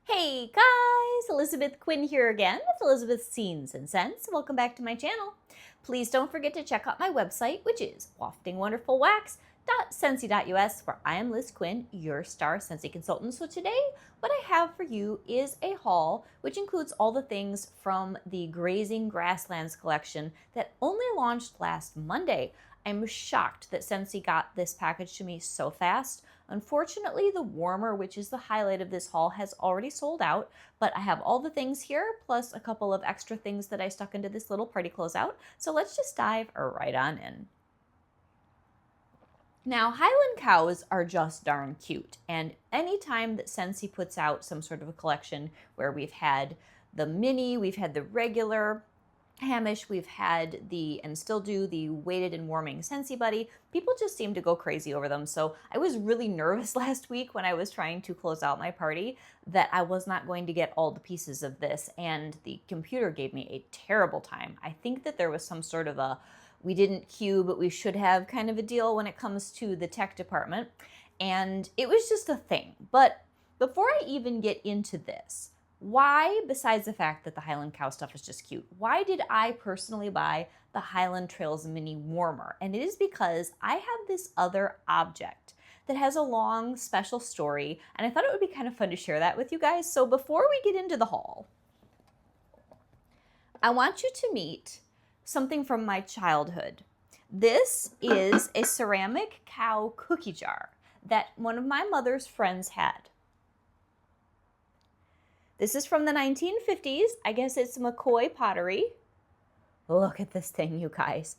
Hey guys, Elizabeth Quinn here again with Elizabeth's Scenes and Scents. Welcome back to my channel. Please don't forget to check out my website, which is waftingwonderfulwax.scentsy.us, where I am Liz Quinn, your star Scentsy consultant. So today, what I have for you is a haul, which includes all the things from the Grazing Grasslands collection that only launched last Monday. I'm shocked that Scentsy got this package to me so fast. Unfortunately, the warmer, which is the highlight of this haul, has already sold out, but I have all the things here, plus a couple of extra things that I stuck into this little party closeout. So let's just dive right on in. Now, Highland cows are just darn cute, and anytime that Scentsy puts out some sort of a collection where we've had the mini, we've had the regular, Hamish, we've had the, and still do, the weighted and warming Scentsy Buddy. People just seem to go crazy over them. So I was really nervous last week when I was trying to close out my party that I was not going to get all the pieces of this, and the computer gave me a terrible time. I think that there was some sort of a, we didn't queue, but we should have kind of a deal when it comes to the tech department. And it was just a thing. But before I even get into this, why, besides the fact that the Highland Cow stuff is just cute, why did I personally buy the Highland Trails Mini Warmer? And it is because I have this other object that has a long special story, and I thought it would be kind of fun to share that with you guys. So before we get into the haul, I want you to meet something from my childhood. This is a ceramic cow cookie jar that one of my mother's friends had. This is from the 1950s. I guess it's McCoy pottery. Look at this thing, you guys.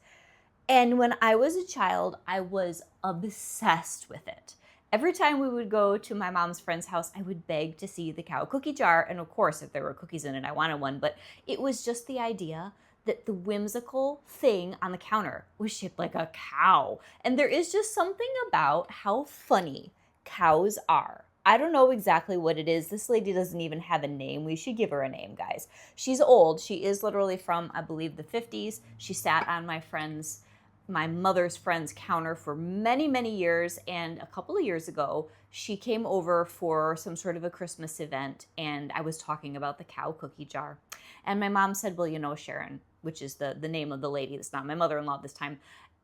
And when I was a child, I was obsessed with it. Every time we would go to my mom's friend's house, I would beg to see the cow cookie jar. And of course, if there were cookies in it, I wanted one. But it was just the idea that the whimsical thing on the counter was shaped like a cow. And there is just something about how funny cows are. I don't know exactly what it is. This lady doesn't even have a name. We should give her a name, guys. She's old. She is literally from, I believe, the 50s. She sat on my mother's friend's counter for many, many years. And a couple of years ago, she came over for some sort of a Christmas event. And I was talking about the cow cookie jar. And my mom said, well, you know, Sharon, which is the name of the lady. That's not my mother-in-law this time.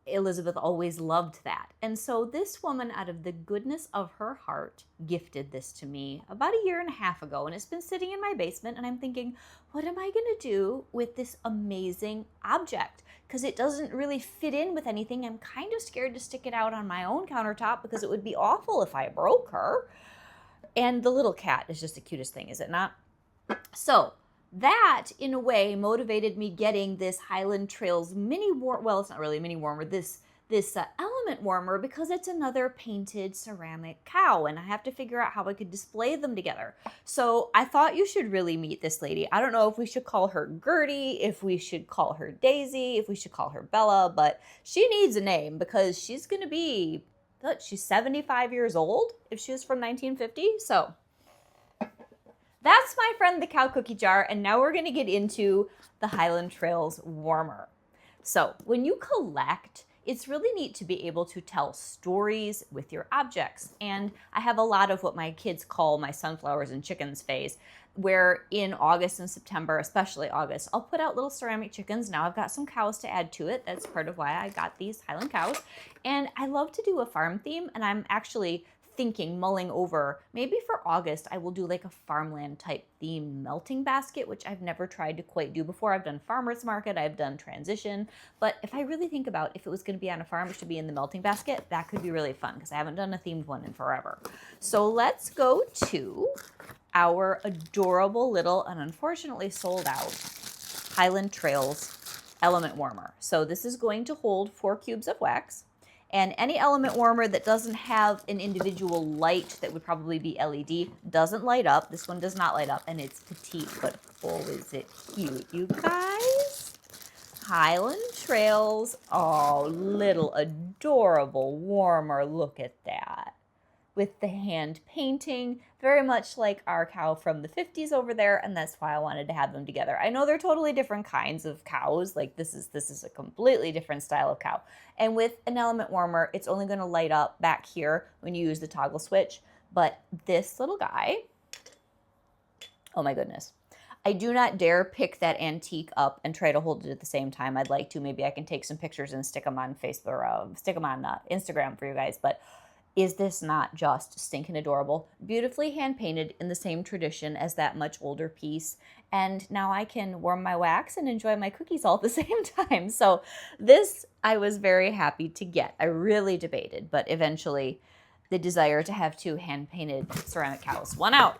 Elizabeth always loved that. And so this woman, out of the goodness of her heart, gifted this to me about a year and a half ago. And it's been sitting in my basement. And I'm thinking, what am I going to do with this amazing object? Because it doesn't really fit in with anything. I'm kind of scared to stick it out on my own countertop because it would be awful if I broke her. And the little cat is just the cutest thing, is it not? So that, in a way, motivated me getting this Highland Trails mini warmer. Well, it's not really a mini warmer. This element warmer, because it's another painted ceramic cow, and I have to figure out how I could display them together. So I thought you should really meet this lady. I don't know if we should call her Gertie, if we should call her Daisy, if we should call her Bella, but she needs a name because she's going to be, she's 75 years old if she was from 1950. So that's my friend, the cow cookie jar, and now we're going to get into the Highland Trails warmer. So when you collect, it's really neat to be able to tell stories with your objects. And I have a lot of what my kids call my sunflowers and chickens phase, where in August and September, especially August, I'll put out little ceramic chickens. Now I've got some cows to add to it. That's part of why I got these Highland cows. And I love to do a farm theme, and I'm actually mulling over, maybe for August, I will do like a farmland type theme melting basket, which I've never tried to quite do before. I've done farmers market, I've done transition, but if I really think about if it was going to be on a farm, it should be in the melting basket. That could be really fun because I haven't done a themed one in forever. So let's go to our adorable little, and unfortunately sold out, Highland Trails element warmer. So this is going to hold 4 cubes of wax. And any element warmer that doesn't have an individual light that would probably be LED doesn't light up. This one does not light up, and it's petite, but oh, is it cute, you guys? Highland Trails. Oh, little adorable warmer. Look at that. With the hand painting, very much like our cow from the 50s over there, and that's why I wanted to have them together. I know they're totally different kinds of cows. Like this is a completely different style of cow. And with an element warmer, it's only going to light up back here when you use the toggle switch. But this little guy Oh my goodness. I do not dare pick that antique up and try to hold it at the same time. I'd like to. Maybe I can take some pictures and stick them on Facebook or stick them on Instagram for you guys. But is this not just stinking adorable? Beautifully hand painted in the same tradition as that much older piece. And now I can warm my wax and enjoy my cookies all at the same time. So this I was very happy to get. I really debated, but eventually the desire to have two hand painted ceramic cows won out.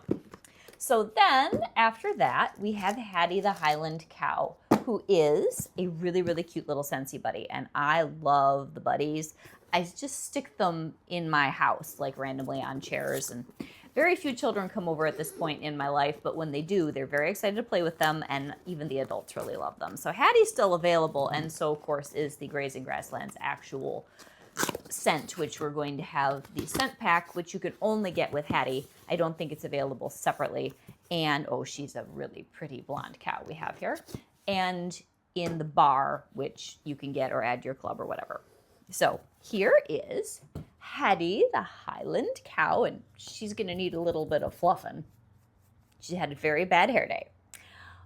So then after that, we have Hattie the Highland Cow, who is a really, really cute little Scentsy buddy. And I love the buddies. I just stick them in my house, like randomly on chairs. And very few children come over at this point in my life, but when they do, they're very excited to play with them, and even the adults really love them. So Hattie's still available, and so of course is the Grazing Grasslands actual scent, which we're going to have the scent pack, which you can only get with Hattie. I don't think it's available separately. And oh, she's a really pretty blonde cow we have here. And in the bar, which you can get or add to your club or whatever. So here is Hattie the Highland Cow, and she's going to need a little bit of fluffing. She had a very bad hair day.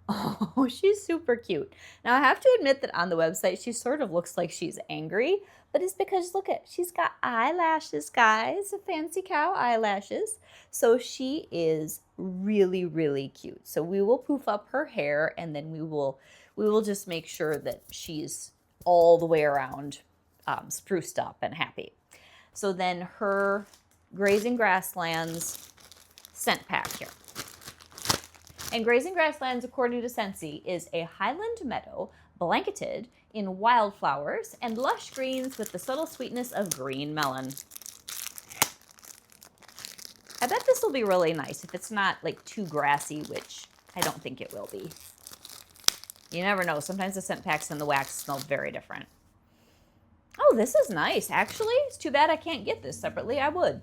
Oh, she's super cute. Now, I have to admit that on the website, she sort of looks like she's angry, but it's because, look at, she's got eyelashes, guys, fancy cow eyelashes. So she is really, really cute. So we will poof up her hair, and then we will just make sure that she's all the way around spruced up and happy. So then her Grazing Grasslands scent pack here. And Grazing Grasslands, according to Scentsy, is a highland meadow blanketed in wildflowers and lush greens with the subtle sweetness of green melon. I bet this will be really nice if it's not like too grassy, which I don't think it will be. You never know. Sometimes the scent packs and the wax smell very different. Oh, this is nice, actually. It's too bad I can't get this separately. I would.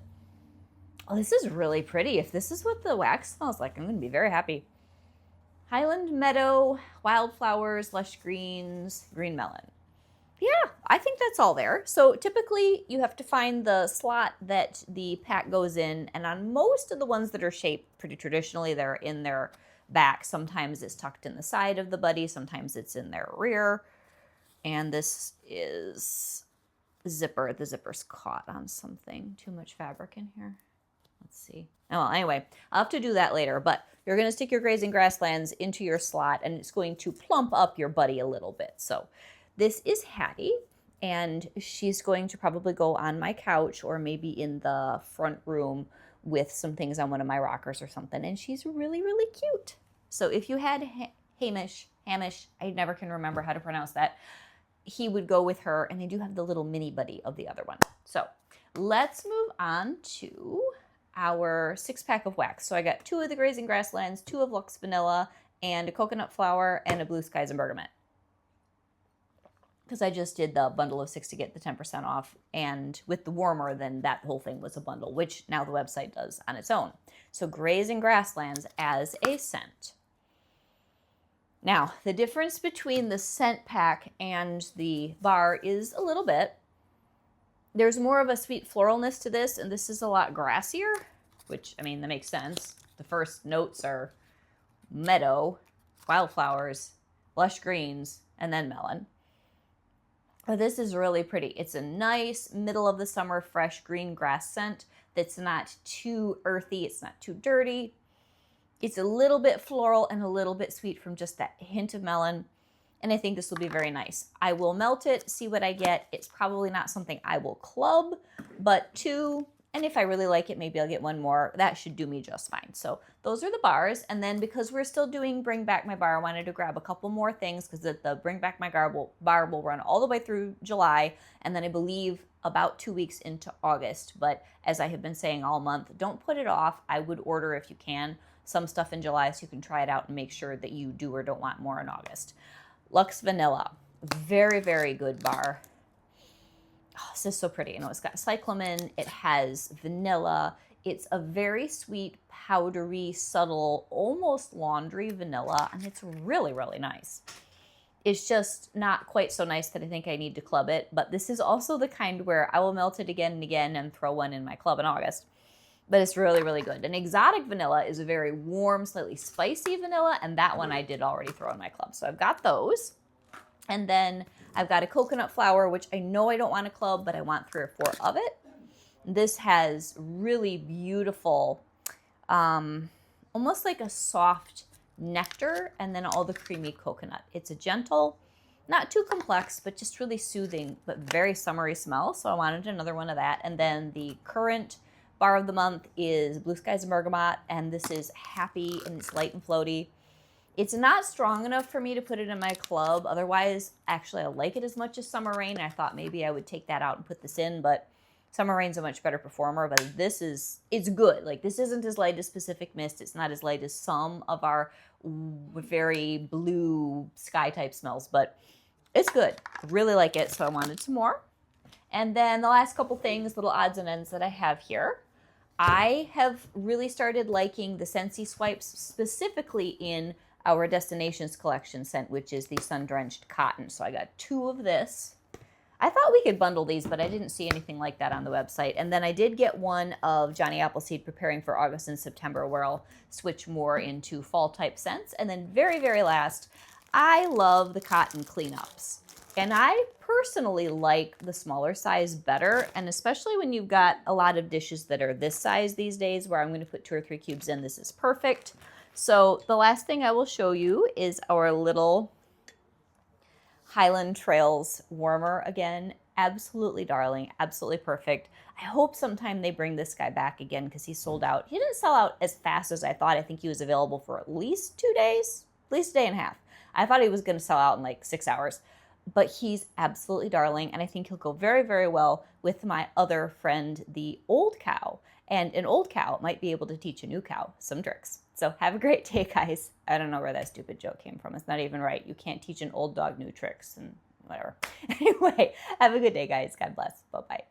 Oh, this is really pretty. If this is what the wax smells like, I'm going to be very happy. Highland meadow, wildflowers, lush greens, green melon. Yeah, I think that's all there. So typically you have to find the slot that the pack goes in, and on most of the ones that are shaped pretty traditionally, they're in their back. Sometimes it's tucked in the side of the buddy, sometimes it's in their rear. And this is zipper. The zipper's caught on something. Too much fabric in here. Let's see. Oh, well, anyway, I'll have to do that later, but you're going to stick your Grazing Grasslands into your slot, and it's going to plump up your buddy a little bit. So this is Hattie, and she's going to probably go on my couch or maybe in the front room with some things on one of my rockers or something, and she's really, really cute. So if you had Hamish, I never can remember how to pronounce that, he would go with her, and they do have the little mini buddy of the other one. So let's move on to our 6-pack of wax. So I got 2 of the Grazing Grasslands, 2 of Lux Vanilla, and a coconut flower, and a Blue Skies and Bergamot. Because I just did the bundle of 6 to get the 10% off, and with the warmer, then that whole thing was a bundle, which now the website does on its own. So Grazing Grasslands as a scent. Now, the difference between the scent pack and the bar is a little bit. There's more of a sweet floralness to this, and this is a lot grassier, which, I mean, that makes sense. The first notes are meadow, wildflowers, lush greens, and then melon. But this is really pretty. It's a nice middle of the summer fresh green grass scent that's not too earthy. It's not too dirty. It's a little bit floral and a little bit sweet from just that hint of melon. And I think this will be very nice. I will melt it, see what I get. It's probably not something I will club, but 2, and if I really like it, maybe I'll get 1 more. That should do me just fine. So those are the bars. And then because we're still doing Bring Back My Bar, I wanted to grab a couple more things because the Bring Back My Bar will run all the way through July. And then I believe about 2 weeks into August. But as I have been saying all month, don't put it off. I would order, if you can, some stuff in July so you can try it out and make sure that you do or don't want more in August. Lux Vanilla, very, very good bar. Oh, this is so pretty. You know, it's got cyclamen, it has vanilla. It's a very sweet, powdery, subtle, almost laundry vanilla, and it's really, really nice. It's just not quite so nice that I think I need to club it, but this is also the kind where I will melt it again and again and throw one in my club in August. but it's really, really good. An exotic vanilla is a very warm, slightly spicy vanilla, and that one I did already throw in my club. So I've got those. And then I've got a coconut flower, which I know I don't want a club, but I want 3 or 4 of it. This has really beautiful, almost like a soft nectar, and then all the creamy coconut. It's a gentle, not too complex, but just really soothing, but very summery smell. So I wanted another one of that. And then the current bar of the month is Blue Skies and Bergamot, and this is happy and it's light and floaty. It's not strong enough for me to put it in my club. Otherwise, actually, I like it as much as Summer Rain. I thought maybe I would take that out and put this in, but Summer Rain's a much better performer, but it's good. Like, this isn't as light as Pacific Mist. It's not as light as some of our very blue sky type smells, but it's good. I really like it, so I wanted some more. And then the last couple things, little odds and ends that I have here. I have really started liking the Scentsy Swipes, specifically in our Destinations collection scent, which is the Sun-Drenched Cotton. So I got 2 of this. I thought we could bundle these, but I didn't see anything like that on the website. And then I did get one of Johnny Appleseed preparing for August and September, where I'll switch more into fall type scents. And then very, very last, I love the cotton cleanups. And I personally like the smaller size better, and especially when you've got a lot of dishes that are this size these days, where I'm going to put 2 or 3 cubes in, this is perfect. So the last thing I will show you is our little Highland Trails warmer again. Absolutely darling, absolutely perfect. I hope sometime they bring this guy back again, because he sold out. He didn't sell out as fast as I thought. I think he was available for at least 2 days, at least a day and a half. I thought he was going to sell out in like 6 hours. But he's absolutely darling, and I think he'll go very, very well with my other friend, the Old Cow. And an old cow might be able to teach a new cow some tricks. So have a great day, guys. I don't know where that stupid joke came from. It's not even right. You can't teach an old dog new tricks and whatever. Anyway, have a good day, guys. God bless. Bye-bye.